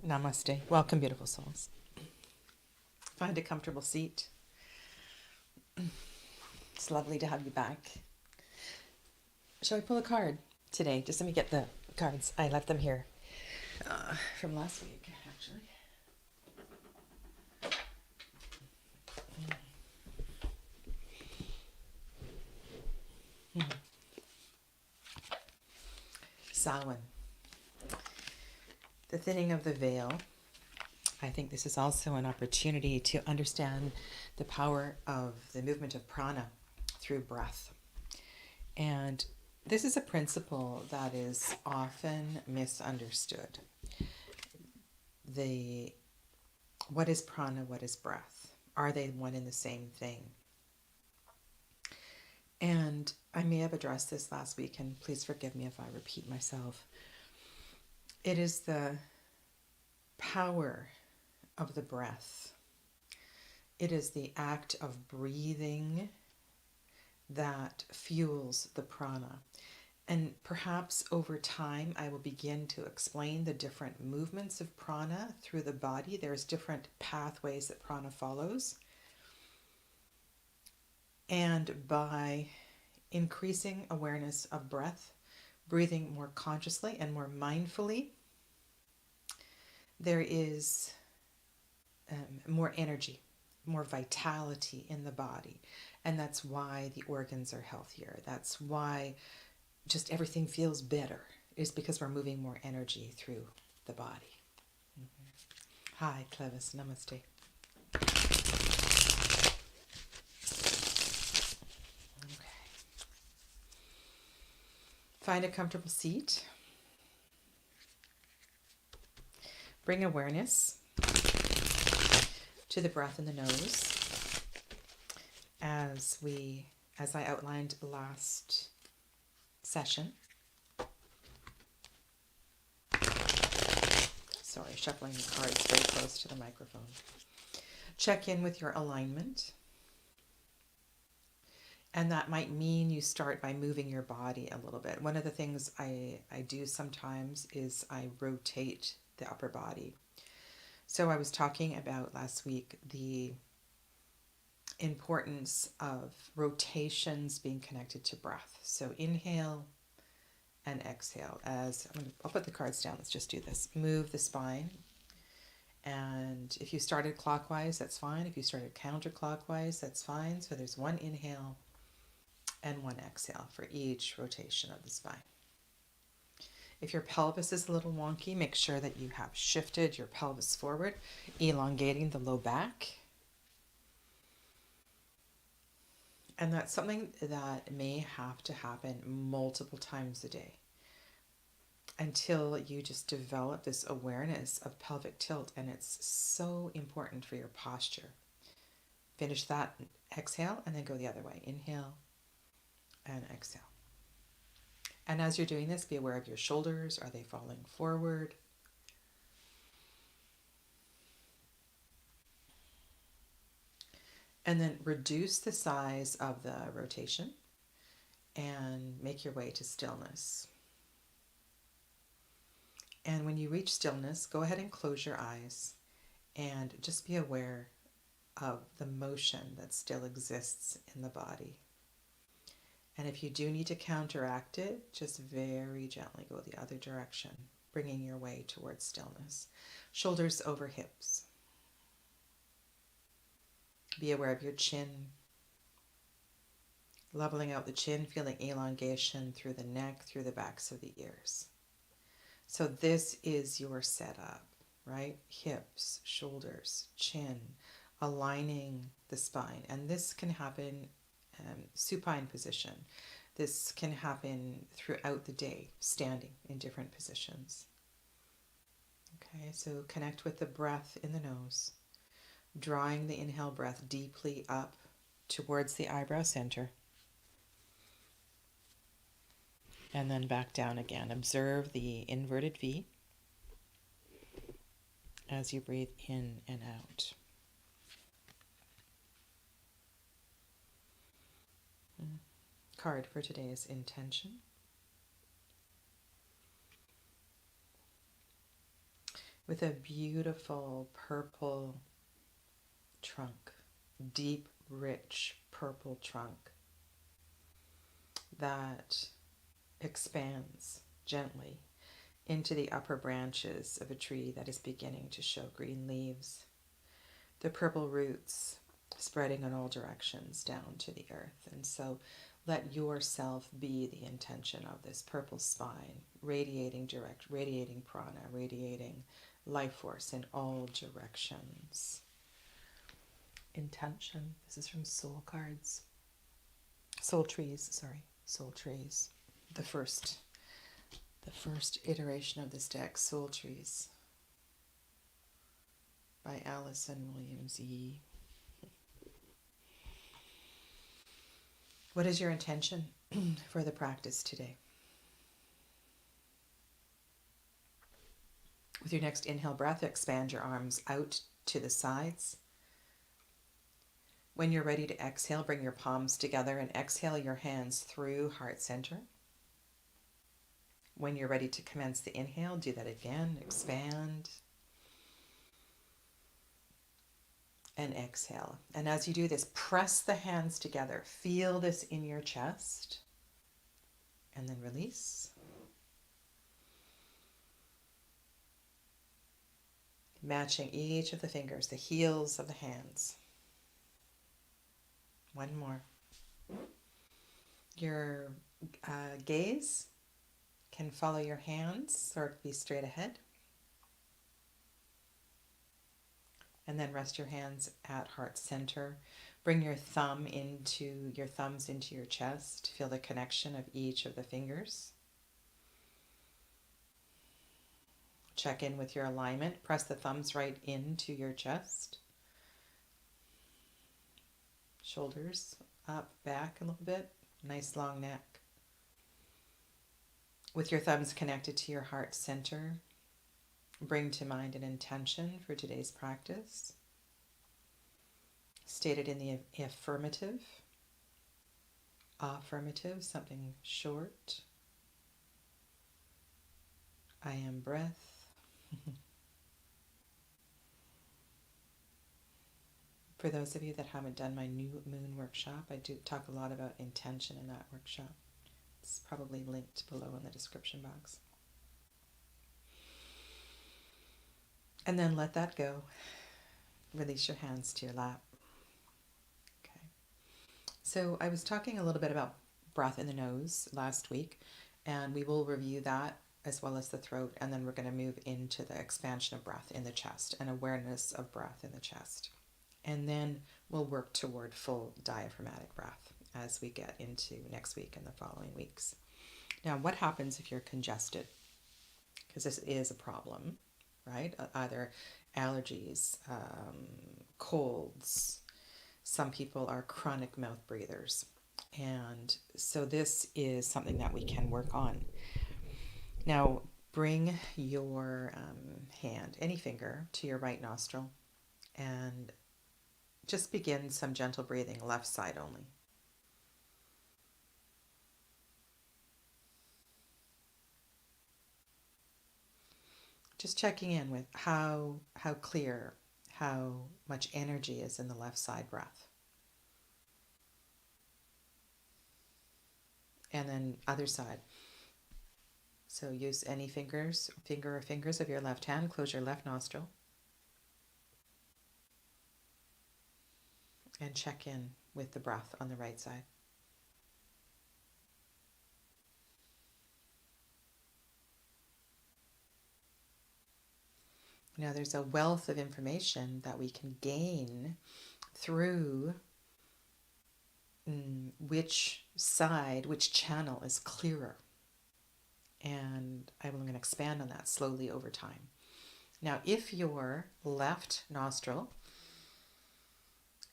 Namaste. Welcome, beautiful souls. Find a comfortable seat. It's lovely to have you back. Shall we pull a card today? Just let me get the cards. I left them here from last week, actually. Samhain. The thinning of the veil. I think this is also an opportunity to understand the power of the movement of prana through breath. And this is a principle that is often misunderstood. What is prana? What is breath? Are they one and the same thing? And I may have addressed this last week, and please forgive me if I repeat myself. It is the power of the breath. It is the act of breathing that fuels the prana. And perhaps over time I will begin to explain the different movements of prana through the body. There's different pathways that prana follows. And by increasing awareness of breath, breathing more consciously and more mindfully, there is more energy, more vitality in the body. And that's why the organs are healthier. That's why just everything feels better, is because we're moving more energy through the body. Mm-hmm. Hi, Clevis. Namaste. Okay. Find a comfortable seat. Bring awareness to the breath in the nose, as I outlined last session. Sorry, shuffling the cards very close to the microphone. Check in with your alignment. And that might mean you start by moving your body a little bit. One of the things I do sometimes is I rotate the upper body. So I was talking about last week the importance of rotations being connected to breath. So inhale and exhale. I'll put the cards down. Let's just do this. Move the spine. And if you started clockwise, that's fine. If you started counterclockwise, that's fine. So there's one inhale and one exhale for each rotation of the spine. If your pelvis is a little wonky, make sure that you have shifted your pelvis forward, elongating the low back. And that's something that may have to happen multiple times a day until you just develop this awareness of pelvic tilt. And it's so important for your posture. Finish that, exhale, and then go the other way. Inhale and exhale. And as you're doing this, be aware of your shoulders. Are they falling forward? And then reduce the size of the rotation and make your way to stillness. And when you reach stillness, go ahead and close your eyes and just be aware of the motion that still exists in the body. And if you do need to counteract it, just very gently go the other direction, bringing your way towards stillness. Shoulders over hips. Be aware of your chin. Leveling out the chin, feeling elongation through the neck, through the backs of the ears. So this is your setup, right? Hips, shoulders, chin, aligning the spine. And this can happen supine position. This can happen throughout the day, standing in different positions. Okay, so connect with the breath in the nose, drawing the inhale breath deeply up towards the eyebrow center, and then back down again. Observe the inverted V as you breathe in and out. Card for today is intention. with a beautiful purple trunk, deep, rich purple trunk that expands gently into the upper branches of a tree that is beginning to show green leaves. The purple roots spreading in all directions down to the earth. And so let yourself be the intention of this purple spine, radiating prana, radiating life force in all directions. Intention. This is from Soul Cards. Soul Trees, sorry. Soul Trees. The first iteration of this deck, Soul Trees, by Allison Williams E. What is your intention for the practice today? With your next inhale breath, expand your arms out to the sides. When you're ready to exhale, bring your palms together and exhale your hands through heart center. When you're ready to commence the inhale, do that again. Expand and exhale. And as you do this, press the hands together. Feel this in your chest. And then release. Matching each of the fingers, the heels of the hands. One more. Your gaze can follow your hands or be straight ahead. And then rest your hands at heart center. Bring your thumbs into your chest. Feel the connection of each of the fingers. Check in with your alignment. Press the thumbs right into your chest. Shoulders up, back a little bit. Nice long neck. With your thumbs connected to your heart center, bring to mind an intention for today's practice. Stated in the affirmative. Affirmative, something short. I am breath. For those of you that haven't done my new moon workshop, I do talk a lot about intention in that workshop. It's probably linked below in the description box. And then let that go. Release your hands to your lap. Okay. So I was talking a little bit about breath in the nose last week, and we will review that as well as the throat, and then we're going to move into the expansion of breath in the chest and awareness of breath in the chest. And then we'll work toward full diaphragmatic breath as we get into next week and the following weeks. Now, what happens if you're congested? Because this is a problem, right? Either allergies, colds. Some people are chronic mouth breathers. And so this is something that we can work on. Now, bring your hand, any finger, to your right nostril and just begin some gentle breathing, left side only. Just checking in with how clear, how much energy is in the left side breath. And then other side. So use any finger or fingers of your left hand. Close your left nostril. And check in with the breath on the right side. Now there's a wealth of information that we can gain through which channel is clearer. And I'm going to expand on that slowly over time. Now, if your left nostril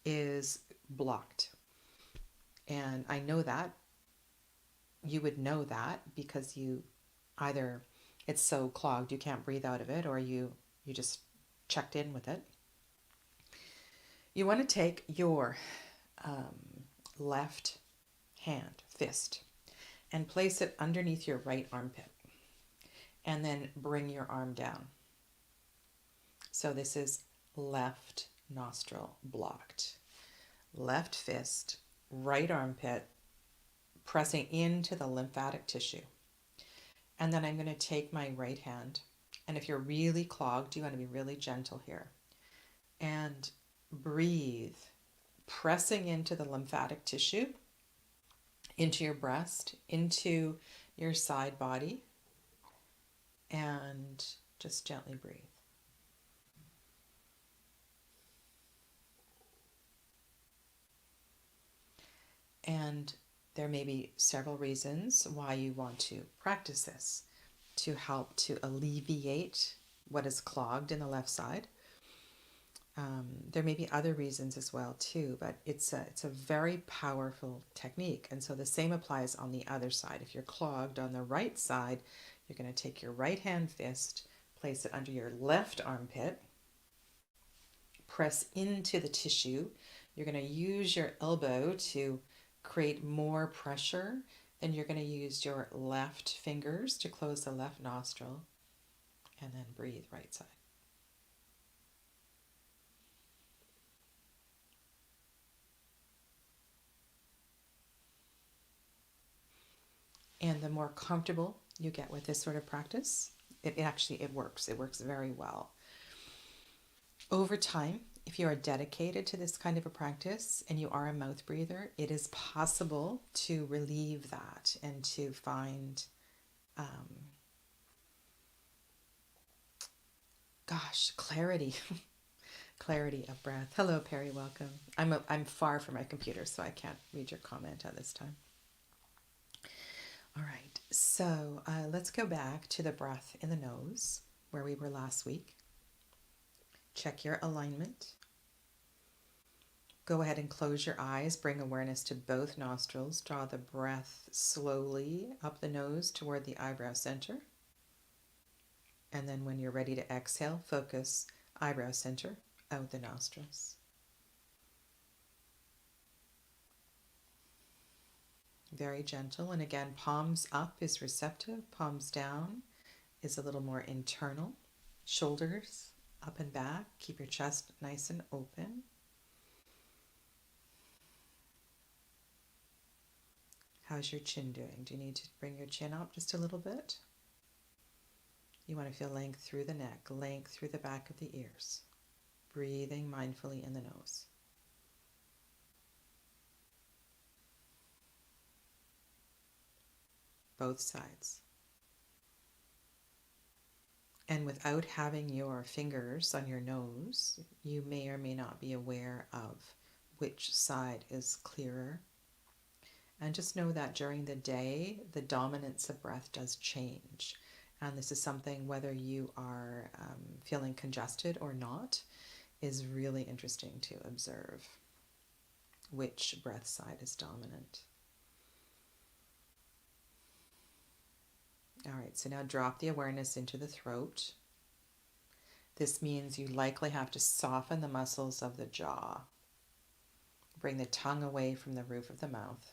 is blocked, and I know that, you would know that because you either it's so clogged you can't breathe out of it, or you just checked in with it. You want to take your left hand, fist, and place it underneath your right armpit. And then bring your arm down. So this is left nostril blocked. Left fist, right armpit, pressing into the lymphatic tissue. And then I'm going to take my right hand. And if you're really clogged, you want to be really gentle here. And breathe, pressing into the lymphatic tissue, into your breast, into your side body, and just gently breathe. And there may be several reasons why you want to practice this to help to alleviate what is clogged in the left side. There may be other reasons as well too, but it's a very powerful technique. And so the same applies on the other side. If you're clogged on the right side, you're going to take your right hand fist, place it under your left armpit, press into the tissue. You're going to use your elbow to create more pressure. Then you're going to use your left fingers to close the left nostril, and then breathe right side. And the more comfortable you get with this sort of practice, it works. It works very well. Over time, if you are dedicated to this kind of a practice and you are a mouth breather, it is possible to relieve that and to find, clarity, clarity of breath. Hello, Perry. Welcome. I'm far from my computer, so I can't read your comment at this time. All right, so let's go back to the breath in the nose where we were last week. Check your alignment. Go ahead and close your eyes. Bring awareness to both nostrils. Draw the breath slowly up the nose toward the eyebrow center. And then when you're ready to exhale, focus eyebrow center out the nostrils. Very gentle. And again, palms up is receptive. Palms down is a little more internal. Shoulders up and back. Keep your chest nice and open. How's your chin doing? Do you need to bring your chin up just a little bit? You want to feel length through the neck, length through the back of the ears. Breathing mindfully in the nose. Both sides. And without having your fingers on your nose, you may or may not be aware of which side is clearer. And just know that during the day, the dominance of breath does change. And this is something, whether you are feeling congested or not, is really interesting to observe which breath side is dominant. All right, so now drop the awareness into the throat. This means you likely have to soften the muscles of the jaw. Bring the tongue away from the roof of the mouth.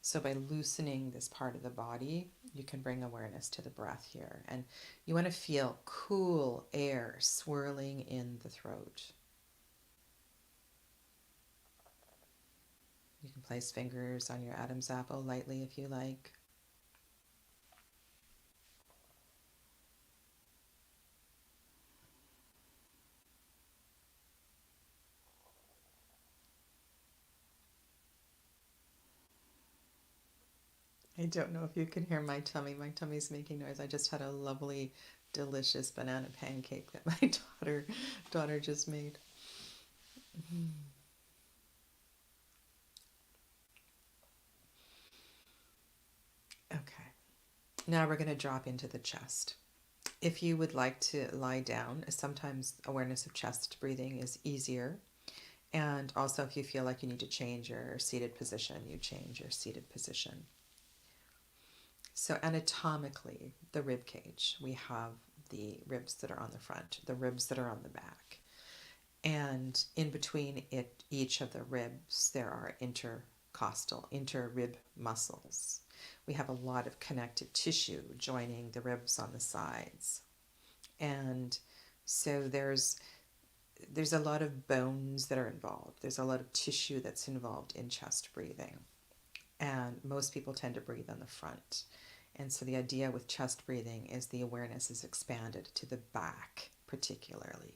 So by loosening this part of the body, you can bring awareness to the breath here. And you want to feel cool air swirling in the throat. You can place fingers on your Adam's apple lightly if you like. I don't know if you can hear my tummy. My tummy's making noise. I just had a lovely, delicious banana pancake that my daughter just made. Okay. Now we're going to drop into the chest. If you would like to lie down, sometimes awareness of chest breathing is easier. And also if you feel like you need to change your seated position, you change your seated position. So anatomically, the rib cage, we have the ribs that are on the front, the ribs that are on the back. And in between each of the ribs, there are inter-rib muscles. We have a lot of connective tissue joining the ribs on the sides. And so there's a lot of bones that are involved. There's a lot of tissue that's involved in chest breathing. And most people tend to breathe on the front. And so the idea with chest breathing is the awareness is expanded to the back, particularly.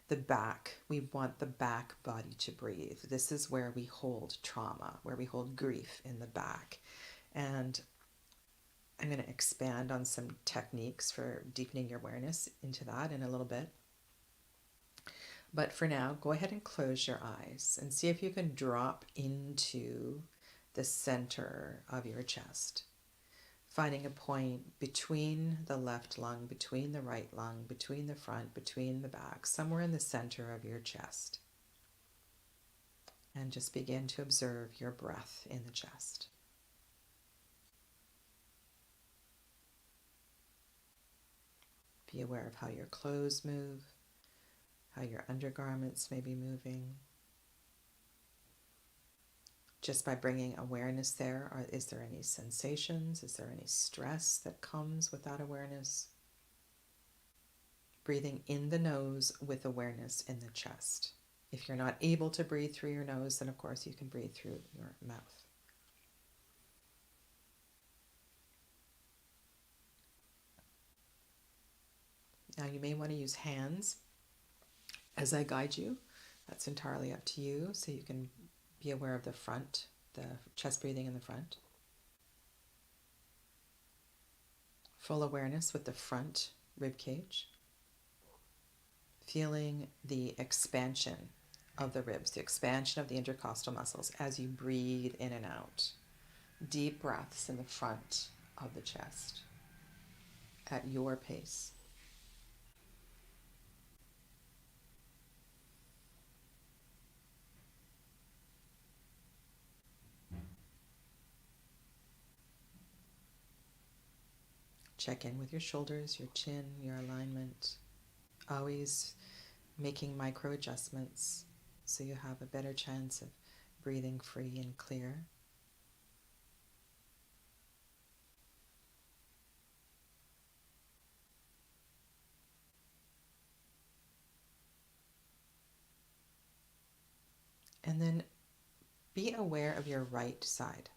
The back, we want the back body to breathe. This is where we hold trauma, where we hold grief in the back. And I'm going to expand on some techniques for deepening your awareness into that in a little bit. But for now, go ahead and close your eyes and see if you can drop into the center of your chest, finding a point between the left lung, between the right lung, between the front, between the back, somewhere in the center of your chest. And just begin to observe your breath in the chest. Be aware of how your clothes move, how your undergarments may be moving. Just by bringing awareness there, is there any sensations? Is there any stress that comes with that awareness? Breathing in the nose with awareness in the chest. If you're not able to breathe through your nose, then of course you can breathe through your mouth. Now you may want to use hands as I guide you. That's entirely up to you, so you can be aware of the front, the chest breathing in the front. Full awareness with the front rib cage. Feeling the expansion of the ribs, the expansion of the intercostal muscles as you breathe in and out. Deep breaths in the front of the chest at your pace. Check in with your shoulders, your chin, your alignment. Always making micro adjustments so you have a better chance of breathing free and clear. And then be aware of your right side.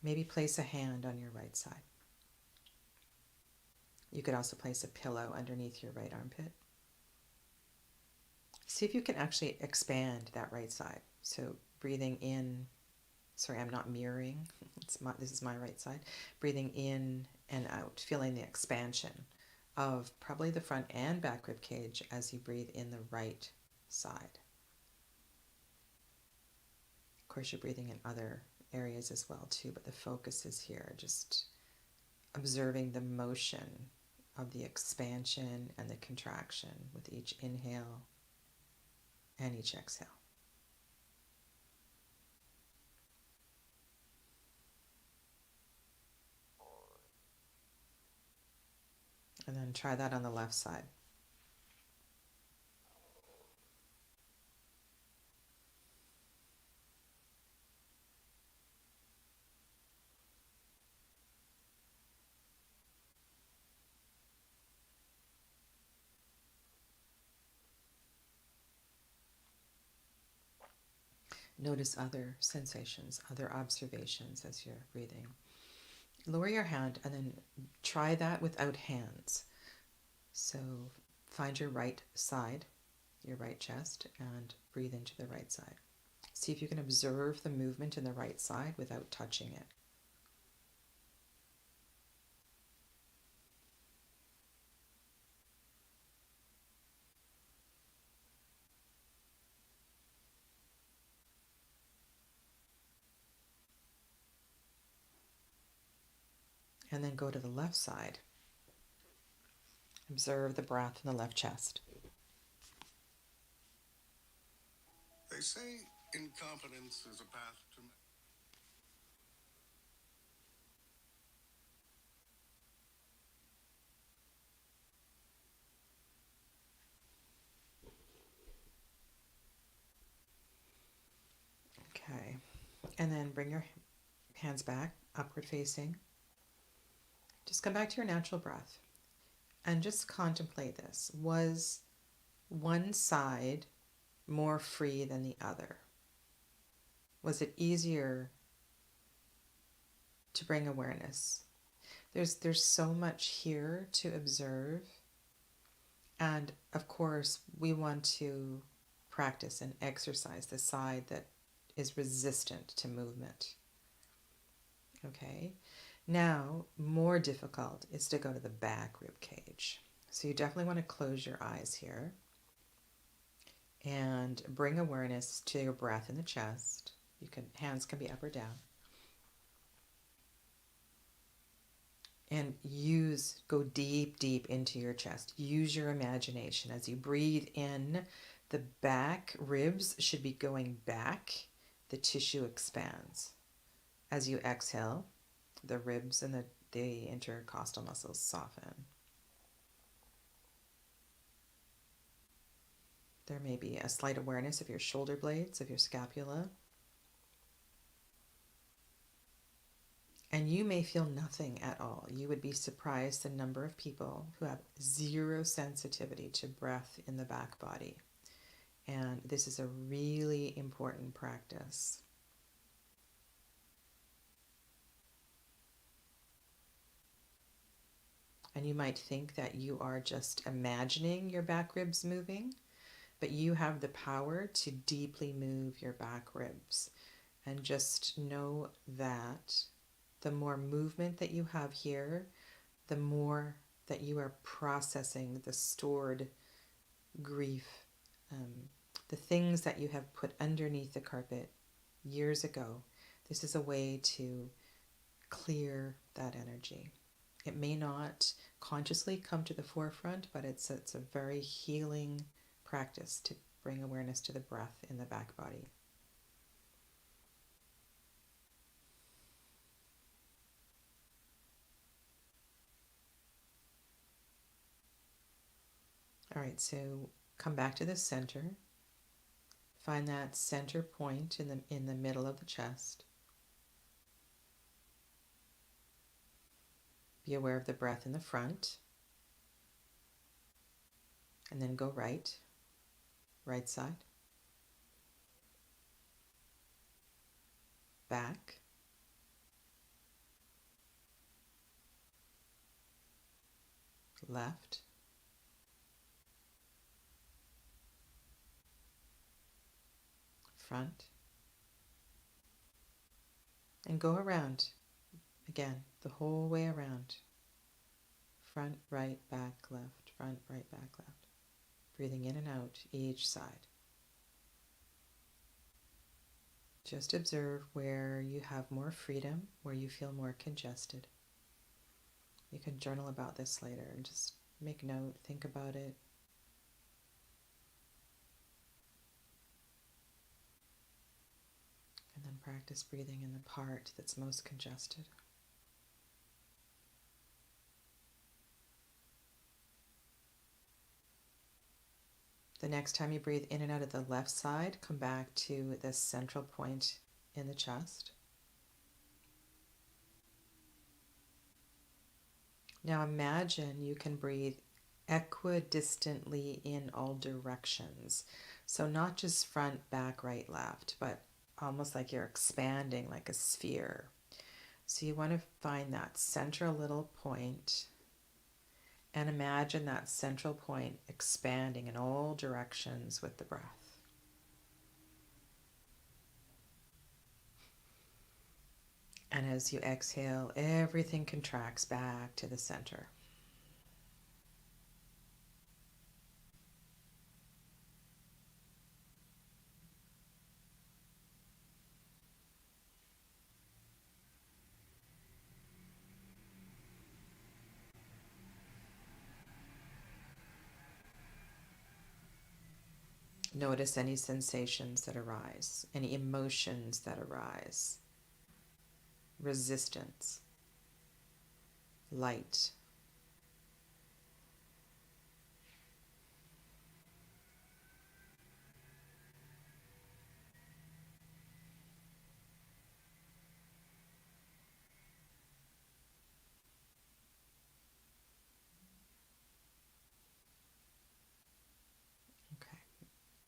Maybe place a hand on your right side. You could also place a pillow underneath your right armpit. See if you can actually expand that right side. So breathing in, sorry, I'm not mirroring. This is my right side. Breathing in and out, feeling the expansion of probably the front and back rib cage as you breathe in the right side. Of course, you're breathing in other areas as well too, but the focus is here, just observing the motion of the expansion and the contraction with each inhale and each exhale. And then try that on the left side. Notice other sensations, other observations as you're breathing. Lower your hand and then try that without hands. So find your right side, your right chest, and breathe into the right side. See if you can observe the movement in the right side without touching it. And then go to the left side. Observe the breath in the left chest. They say incompetence is a path to... Okay. And then bring your hands back, upward facing. Just come back to your natural breath. And just contemplate this. Was one side more free than the other? Was it easier to bring awareness? There's so much here to observe. And of course, we want to practice and exercise the side that is resistant to movement. Okay? Now, more difficult is to go to the back rib cage. So you definitely want to close your eyes here and bring awareness to your breath in the chest. Hands can be up or down. And go deep, deep into your chest. Use your imagination. As you breathe in, the back ribs should be going back. The tissue expands. As you exhale, the ribs and the intercostal muscles soften. There may be a slight awareness of your shoulder blades, of your scapula. And you may feel nothing at all. You would be surprised the number of people who have zero sensitivity to breath in the back body. And this is a really important practice. And you might think that you are just imagining your back ribs moving, but you have the power to deeply move your back ribs. And just know that the more movement that you have here, the more that you are processing the stored grief, the things that you have put underneath the carpet years ago. This is a way to clear that energy. It may not consciously come to the forefront, but it's a very healing practice to bring awareness to the breath in the back body. All right, so come back to the center. Find that center point in the middle of the chest. Be aware of the breath in the front. And then go right side, back, left, front, and go around again, the whole way around. Front, right, back, left, front, right, back, left. Breathing in and out each side. Just observe where you have more freedom, where you feel more congested. You can journal about this later and just make note, think about it. And then practice breathing in the part that's most congested. The next time you breathe in and out of the left side, come back to this central point in the chest. Now imagine you can breathe equidistantly in all directions. So not just front, back, right, left, but almost like you're expanding like a sphere. So you want to find that central little point and imagine that central point expanding in all directions with the breath. And as you exhale, everything contracts back to the center. Notice any sensations that arise, any emotions that arise. Resistance, light.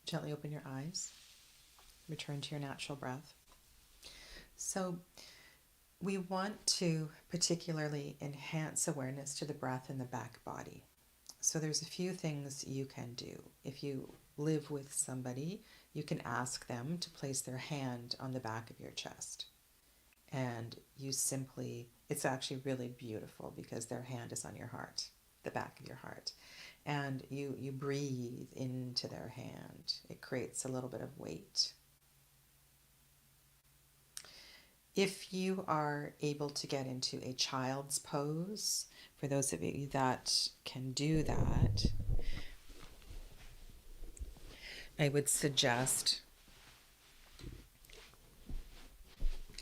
Gently open your eyes. Return to your natural breath. So we want to particularly enhance awareness to the breath in the back body. So there's a few things you can do. If you live with somebody, you can ask them to place their hand on the back of your chest. And you simply, it's actually really beautiful because their hand is on your heart, the back of your heart. And you breathe into their hand. It creates a little bit of weight. If you are able to get into a child's pose, for those of you that can do that, I would suggest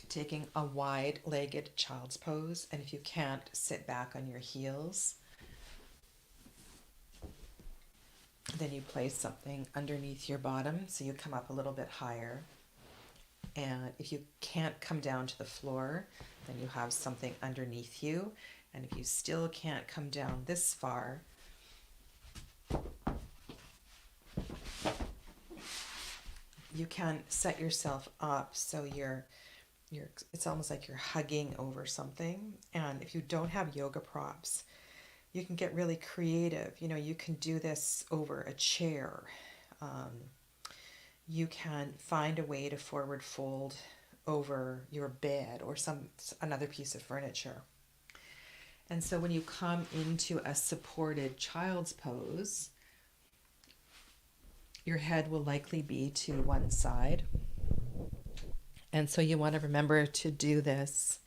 taking a wide-legged child's pose. And if you can't, sit back on your heels. Then you place something underneath your bottom so you come up a little bit higher. And if you can't come down to the floor, then you have something underneath you. And if you still can't come down this far, you can set yourself up so it's almost like you're hugging over something. And if you don't have yoga props, you can get really creative. You can do this over a chair. You can find a way to forward fold over your bed or another piece of furniture. And so when you come into a supported child's pose, your head will likely be to one side. And so you want to remember to do this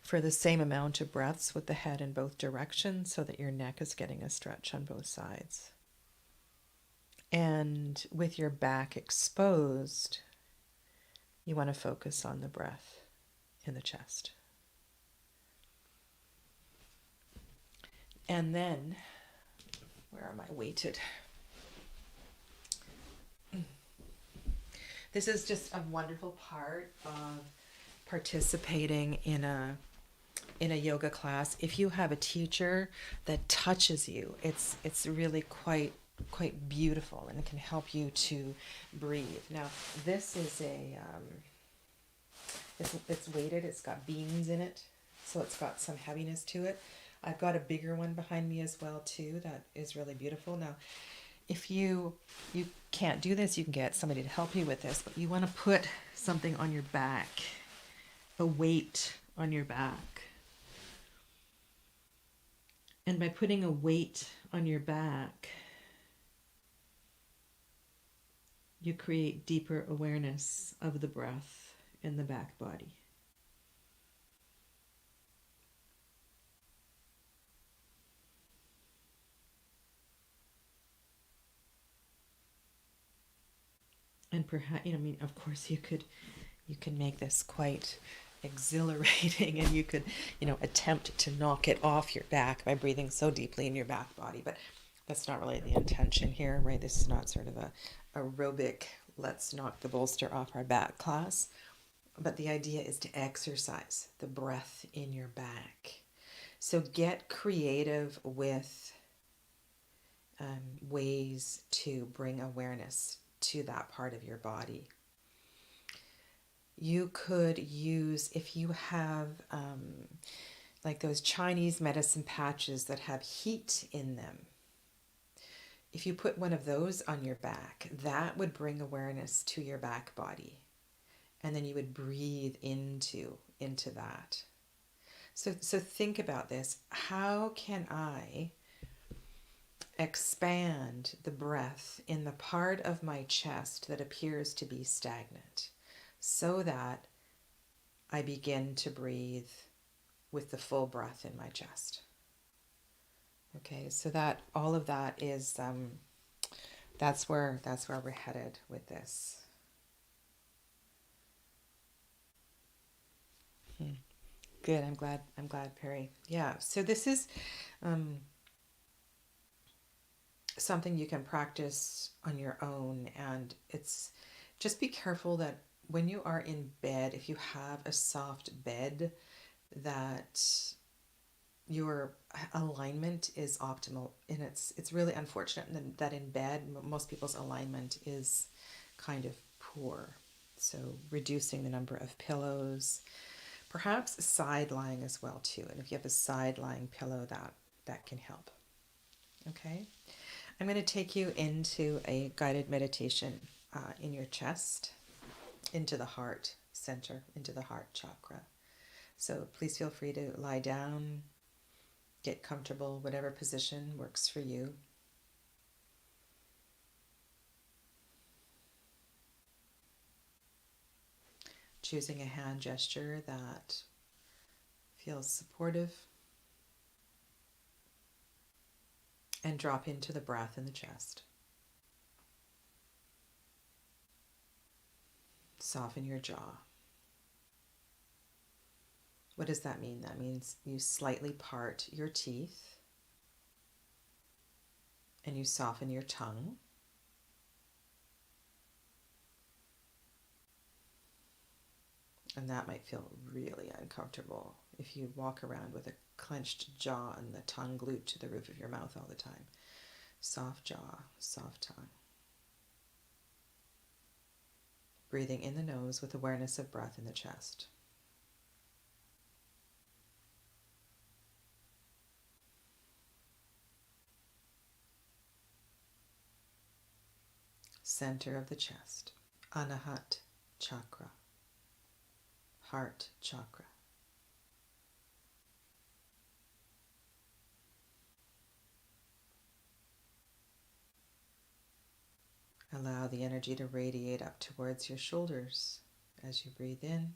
for the same amount of breaths with the head in both directions so that your neck is getting a stretch on both sides. And with your back exposed, you want to focus on the breath in the chest. And then, where am I weighted? This is just a wonderful part of participating in a yoga class. If you have a teacher that touches you, it's really quite beautiful, and it can help you to breathe. Now, this is it's weighted. It's got beams in it, so it's got some heaviness to it. I've got a bigger one behind me as well too. That is really beautiful. Now, if you can't do this, you can get somebody to help you with this, but you want to put something on your back, a weight on your back. And by putting a weight on your back, you create deeper awareness of the breath in the back body. And perhaps, of course you can make this quite exhilarating, and you could, attempt to knock it off your back by breathing so deeply in your back body, but that's not really the intention here, right? This is not sort of a aerobic, let's knock the bolster off our back class, but the idea is to exercise the breath in your back. So get creative with ways to bring awareness to that part of your body. You could use, if you have like those Chinese medicine patches that have heat in them, if you put one of those on your back, that would bring awareness to your back body. And then you would breathe into that. So think about this. How can I expand the breath in the part of my chest that appears to be stagnant so that I begin to breathe with the full breath in my chest? Okay, so that all of that is that's where we're headed with this. Good. I'm glad, Perry. Yeah. So this is something you can practice on your own, and it's just be careful that when you are in bed, if you have a soft bed, that your alignment is optimal, and it's really unfortunate that in bed most people's alignment is kind of poor. So reducing the number of pillows, perhaps side lying as well too. And if you have a side lying pillow, that can help. Okay, I'm going to take you into a guided meditation in your chest, into the heart center, into the heart chakra. So please feel free to lie down, get comfortable, whatever position works for you. Choosing a hand gesture that feels supportive, and drop into the breath in the chest. Soften your jaw. What does that mean? That means you slightly part your teeth and you soften your tongue. And that might feel really uncomfortable if you walk around with a clenched jaw and the tongue glued to the roof of your mouth all the time. Soft jaw, soft tongue. Breathing in the nose with awareness of breath in the chest. Center of the chest, Anahat chakra, heart chakra. Allow the energy to radiate up towards your shoulders as you breathe in.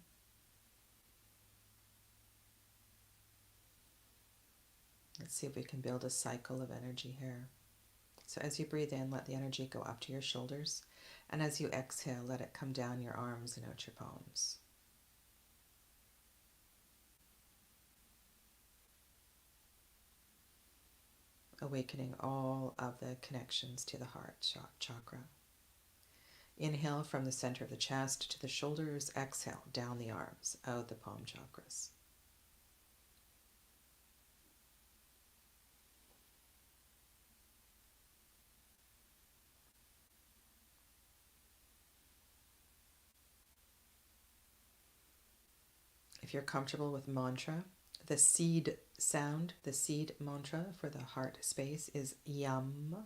Let's see if we can build a cycle of energy here. So as you breathe in, let the energy go up to your shoulders. And as you exhale, let it come down your arms and out your palms. Awakening all of the connections to the heart chakra. Inhale from the center of the chest to the shoulders. Exhale down the arms, out the palm chakras. If you're comfortable with mantra, the seed sound, the seed mantra for the heart space is yum,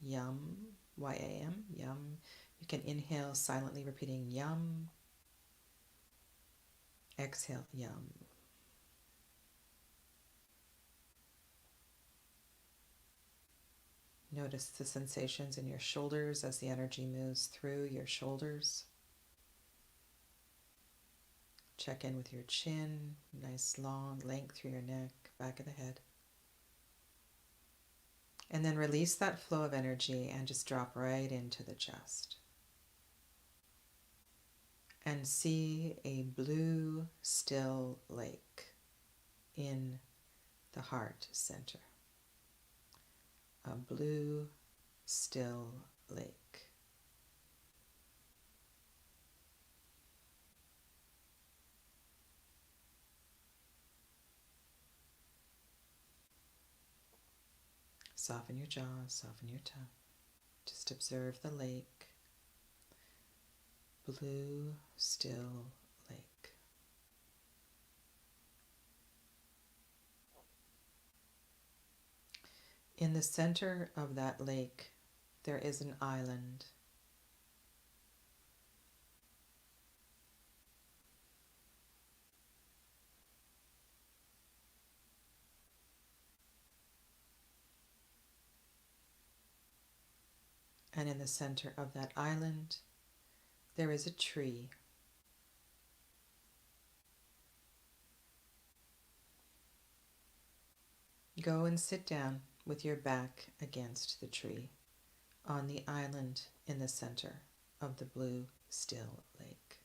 yum, Y-A-M, yum. You can inhale silently repeating yum, exhale yum. Notice the sensations in your shoulders as the energy moves through your shoulders. Check in with your chin, nice long length through your neck, back of the head. And then release that flow of energy and just drop right into the chest. And see a blue, still lake in the heart center. A blue, still lake. Soften your jaw, soften your tongue. Just observe the lake. Blue, still lake. In the center of that lake, there is an island. And in the center of that island, there is a tree. Go and sit down with your back against the tree on the island in the center of the blue, still lake.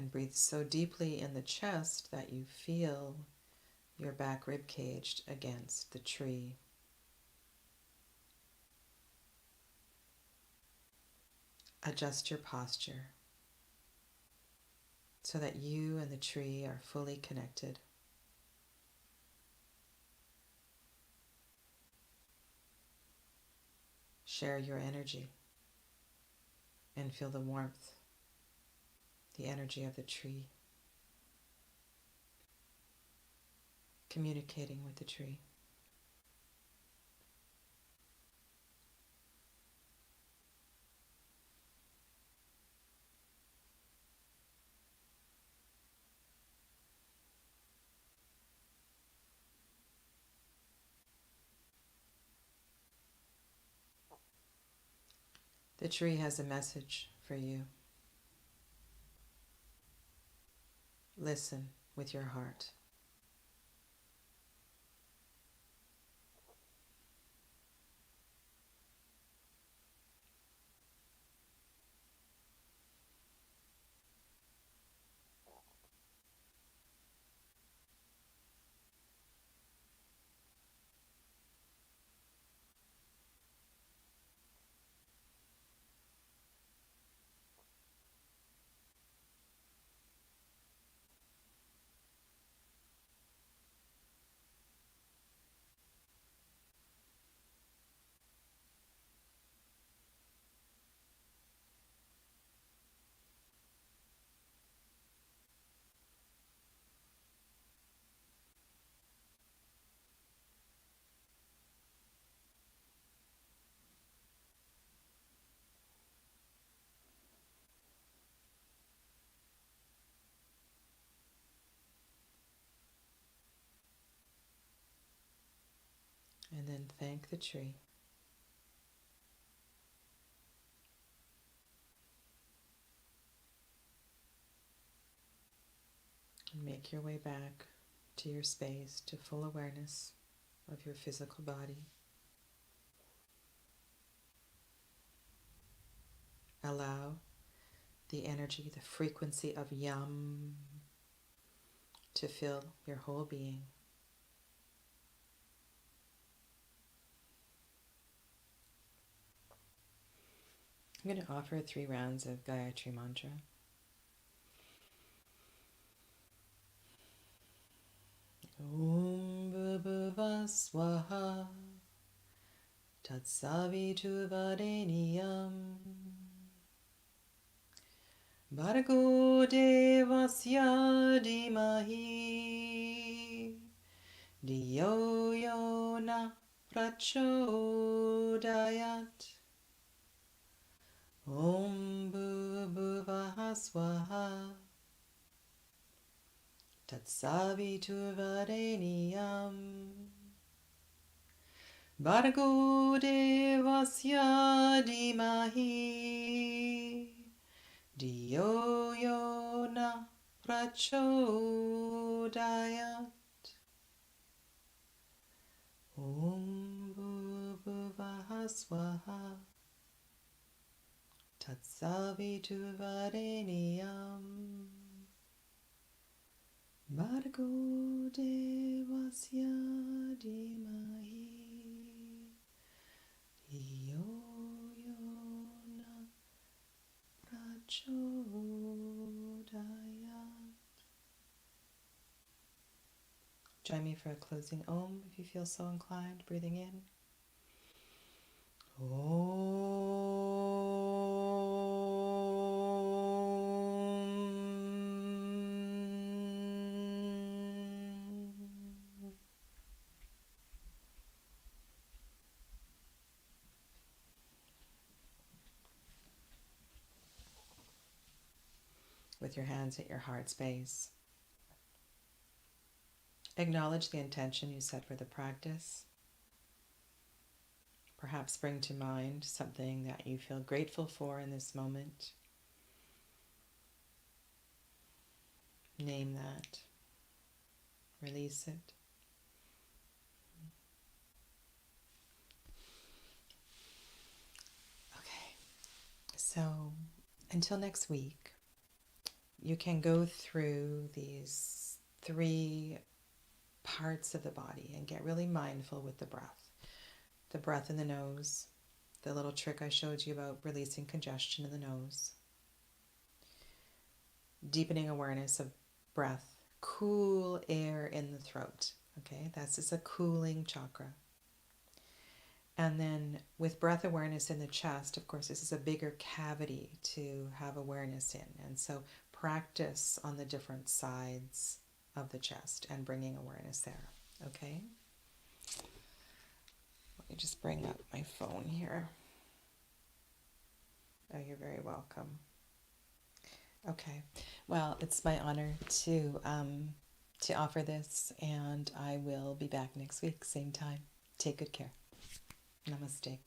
And breathe so deeply in the chest that you feel your back rib cage against the tree. Adjust your posture so that you and the tree are fully connected. Share your energy and feel the warmth, the energy of the tree, communicating with the tree. The tree has a message for you. Listen with your heart. And then thank the tree. And make your way back to your space, to full awareness of your physical body. Allow the energy, the frequency of Yam to fill your whole being. I'm going to offer 3 rounds of Gayatri Mantra. Om Bhurбhuvah Swaha Tatsavitu Vareniyam Bhargo Devasya Dhimahi Dhiyo Yo Na Prachodayat Om Bhurбhuvah Swaha Tatsavitu Vareniyam Bhargo Devasya Dhimahi Dhiyo Yo Na Prachodayat Om Bhurбhuvah Swaha Tatsavitu Vareniyam Bhargo Devasya Dhimahi Dhiyo Yo Na Prachodayat. Join me for a closing Om if you feel so inclined. Breathing in. With your hands at your heart space. Acknowledge the intention you set for the practice. Perhaps bring to mind something that you feel grateful for in this moment. Name that. Release it. Okay, so until next week, you can go through these 3 parts of the body and get really mindful with the breath. The breath in the nose, the little trick I showed you about releasing congestion in the nose. Deepening awareness of breath, cool air in the throat. Okay, that's just a cooling chakra. And then with breath awareness in the chest, of course, this is a bigger cavity to have awareness in. And so practice on the different sides of the chest and bringing awareness there. Okay? Let me just bring up my phone here. Oh, you're very welcome. Okay. Well, it's my honor to offer this, and I will be back next week, same time. Take good care. Namaste.